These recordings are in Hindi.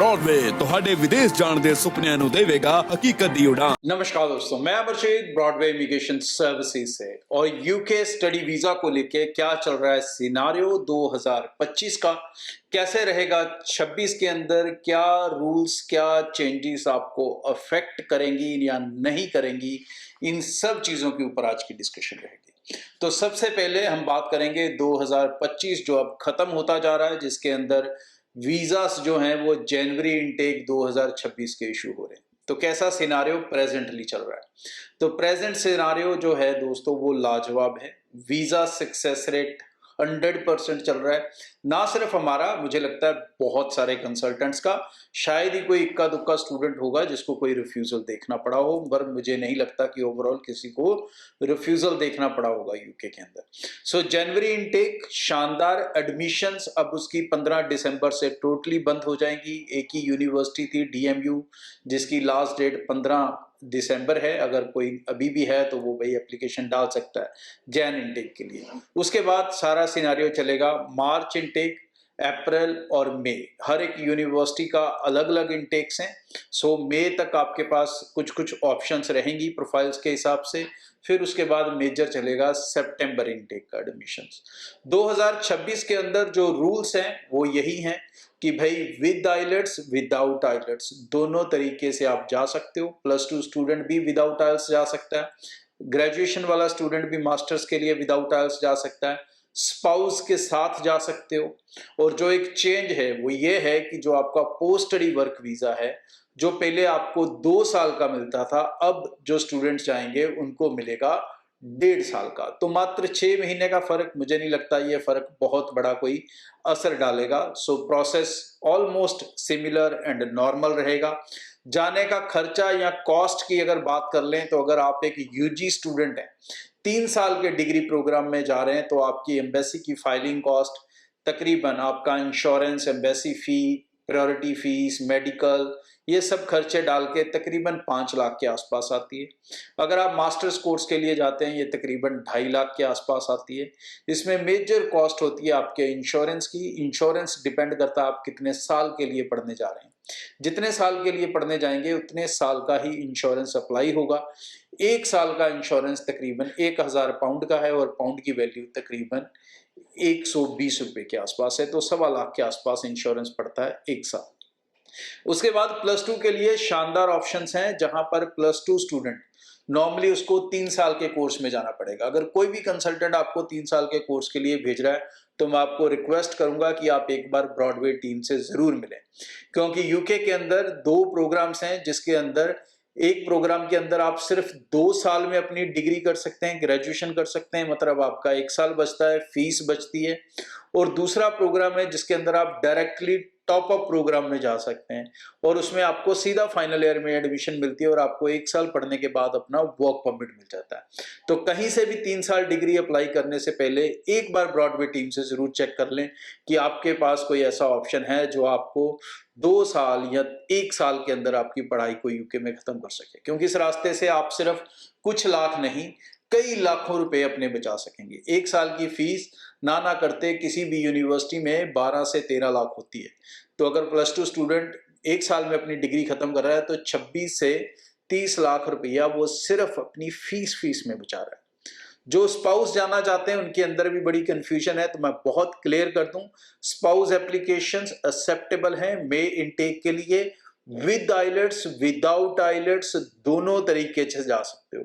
ब्रॉडवे ਤੁਹਾਡੇ ਵਿਦੇਸ਼ ਜਾਣ ਦੇ ਸੁਪਨਿਆਂ ਨੂੰ ਦੇਵੇਗਾ ਹਕੀਕਤ ਦੀ ਉਡਾਨ। नमस्कार दोस्तों, मैं अमरजीत ब्रॉडवे इमिग्रेशन सर्विसेज से। और यूके स्टडी वीजा को लेके क्या चल रहा है सिनारियो 2025 का, कैसे रहेगा 26 के अंदर, क्या रूल्स क्या चेंजेस आपको अफेक्ट करेंगी या नहीं करेंगी, इन सब चीज़ों के ऊपर आज की डिस्कशन रहेगी। तो सबसे पहले हम बात करेंगे 2025 जो अब खत्म होता जा रहा है, जिसके अंदर वीजास जो हैं वो जनवरी इनटेक 2026 के इशू हो रहे हैं। तो कैसा सिनारियो प्रेजेंटली चल रहा है? तो प्रेजेंट सिनारियो जो है दोस्तों वो लाजवाब है। वीजा सक्सेस रेट 100% चल रहा है। ना सिर्फ हमारा, मुझे लगता है बहुत सारे कंसल्टेंट्स का, शायद ही कोई इक्का दुक्का स्टूडेंट होगा जिसको कोई रिफ्यूजल देखना पड़ा हो, पर मुझे नहीं लगता कि ओवरऑल किसी को रिफ्यूजल देखना पड़ा होगा यूके के अंदर। सो जनवरी इनटेक शानदार। एडमिशंस अब उसकी 15 दिसंबर से टोटली बंद हो जाएंगी। एक ही यूनिवर्सिटी थी DMU जिसकी लास्ट डेट 15 दिसंबर है। अगर कोई अभी भी है तो वो भाई एप्लीकेशन डाल सकता है जैन इनटेक के लिए। उसके बाद सारा सिनारियो चलेगा मार्च इनटेक, अप्रैल और मई। हर एक यूनिवर्सिटी का अलग अलग इनटेक्स हैं। सो मई तक आपके पास कुछ कुछ ऑप्शंस रहेंगी प्रोफाइल्स के हिसाब से। फिर उसके बाद मेजर चलेगा सितंबर इनटेक का एडमिशंस। 2026 के अंदर जो रूल्स हैं वो यही हैं कि भाई विद आइलेट्स विदाउट आइलेट्स दोनों तरीके से आप जा सकते हो। +2 स्टूडेंट भी विदाउट आइल्स जा सकता है, ग्रेजुएशन वाला स्टूडेंट भी मास्टर्स के लिए विदाउट आइल्स जा सकता है, स्पाउस के साथ जा सकते हो। और जो एक चेंज है वो ये है कि जो आपका पोस्ट स्टडी वर्क वीजा है, जो पहले आपको 2 साल का मिलता था, अब जो स्टूडेंट्स जाएंगे उनको मिलेगा 1.5 साल का। तो मात्र 6 महीने का फर्क, मुझे नहीं लगता ये फर्क बहुत बड़ा कोई असर डालेगा। So process almost similar and normal रहेगा। जाने का खर्चा या कॉस्ट की अगर बात कर लें तो अगर आप एक UG स्टूडेंट हैं, 3 साल के डिग्री प्रोग्राम में जा रहे हैं, तो आपकी एम्बेसी की फाइलिंग कॉस्ट तकरीबन, आपका इंश्योरेंस, एम्बेसी फी, प्रायोरिटी फीस, मेडिकल, ये सब खर्चे डाल के तकरीबन 5 लाख के आसपास आती है। अगर आप मास्टर्स कोर्स के लिए जाते हैं ये तकरीबन 2.5 लाख के आसपास आती है। इसमें मेजर कॉस्ट होती है आपके इंश्योरेंस की। इंश्योरेंस डिपेंड करता है आप कितने साल के लिए पढ़ने जा रहे हैं। जितने साल के लिए पढ़ने जाएंगे उतने साल का ही इंश्योरेंस अप्लाई होगा। 1 साल का इंश्योरेंस तकरीबन 1000 पाउंड का है और पाउंड की वैल्यू तकरीबन 120 रुपए के आसपास है। तो 1.25 लाख के आसपास इंश्योरेंस पड़ता है 1 साल। उसके बाद +2 के लिए शानदार ऑप्शंस हैं, जहां पर +2 स्टूडेंट नॉर्मली उसको 3 साल के कोर्स में जाना पड़ेगा। अगर कोई भी कंसल्टेंट आपको 3 साल के कोर्स के लिए भेज रहा है तो मैं आपको रिक्वेस्ट करूंगा कि आप एक बार ब्रॉडवे टीम से जरूर मिलें, क्योंकि यूके के अंदर 2 प्रोग्राम्स हैं जिसके अंदर एक प्रोग्राम के अंदर आप सिर्फ 2 साल में अपनी डिग्री कर सकते हैं, ग्रेजुएशन कर सकते हैं, मतलब आपका 1 साल बचता है, फीस बचती है। और दूसरा प्रोग्राम है जिसके अंदर आप डायरेक्टली टॉप अप प्रोग्राम में जा सकते हैं और उसमें आपको सीधा फाइनल ईयर में एडमिशन मिलती है और आपको 1 साल पढ़ने के बाद अपना वर्क परमिट मिल जाता है। तो कहीं से भी 3 साल डिग्री अप्लाई करने से पहले एक बार ब्रॉडवे टीम से जरूर चेक कर लें कि आपके पास कोई ऐसा ऑप्शन है जो आपको 2 साल या 1 साल के अंदर आपकी पढ़ाई को यूके में खत्म कर सके, क्योंकि इस रास्ते से आप सिर्फ कुछ लाख नहीं, कई लाखों रुपए अपने बचा सकेंगे। 1 साल की फीस ना करते किसी भी यूनिवर्सिटी में 12 से 13 लाख होती है। तो अगर +2 स्टूडेंट 1 साल में अपनी डिग्री खत्म कर रहा है तो 26 से 30 लाख रुपया वो सिर्फ अपनी फीस में बचा रहा है। जो स्पाउस जाना चाहते हैं उनके अंदर भी बड़ी कंफ्यूजन है, तो मैं बहुत क्लियर कर दूं, स्पाउस एप्लीकेशंस एक्सेप्टेबल हैं मई इनटेक के लिए। विद आइलेट्स विदाउट आइलेट्स दोनों तरीके से जा सकते हो।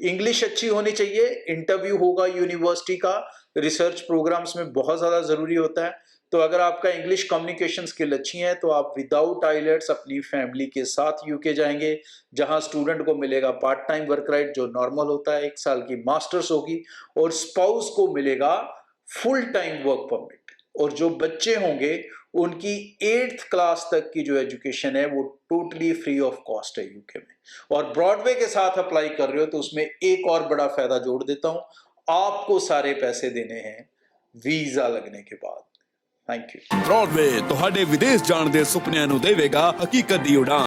इंग्लिश अच्छी होनी चाहिए। इंटरव्यू होगा यूनिवर्सिटी का, रिसर्च प्रोग्राम्स में बहुत ज्यादा जरूरी होता है। तो अगर आपका इंग्लिश कम्युनिकेशन स्किल अच्छी है तो आप विदाउट आइलेट्स अपनी फैमिली के साथ यूके जाएंगे, जहां स्टूडेंट को मिलेगा पार्ट टाइम वर्क राइट जो नॉर्मल होता है, 1 साल की मास्टर्स होगी और स्पाउस को मिलेगा फुल टाइम वर्क परमिट। और जो बच्चे होंगे उनकी 8th क्लास तक की जो एजुकेशन है वो टोटली फ्री ऑफ कॉस्ट है यूके में। और ब्रॉडवे के साथ अप्लाई कर रहे हो तो उसमें एक और बड़ा फायदा जोड़ देता हूं, आपको सारे पैसे देने हैं वीजा लगने के बाद। Thank you. ब्रॉडवे ਤੁਹਾਡੇ ਵਿਦੇਸ਼ ਜਾਣ ਦੇ ਸੁਪਨਿਆਂ ਨੂੰ ਦੇਵੇਗਾ ਹਕੀਕਤ ਦੀ ਉਡਾਨ।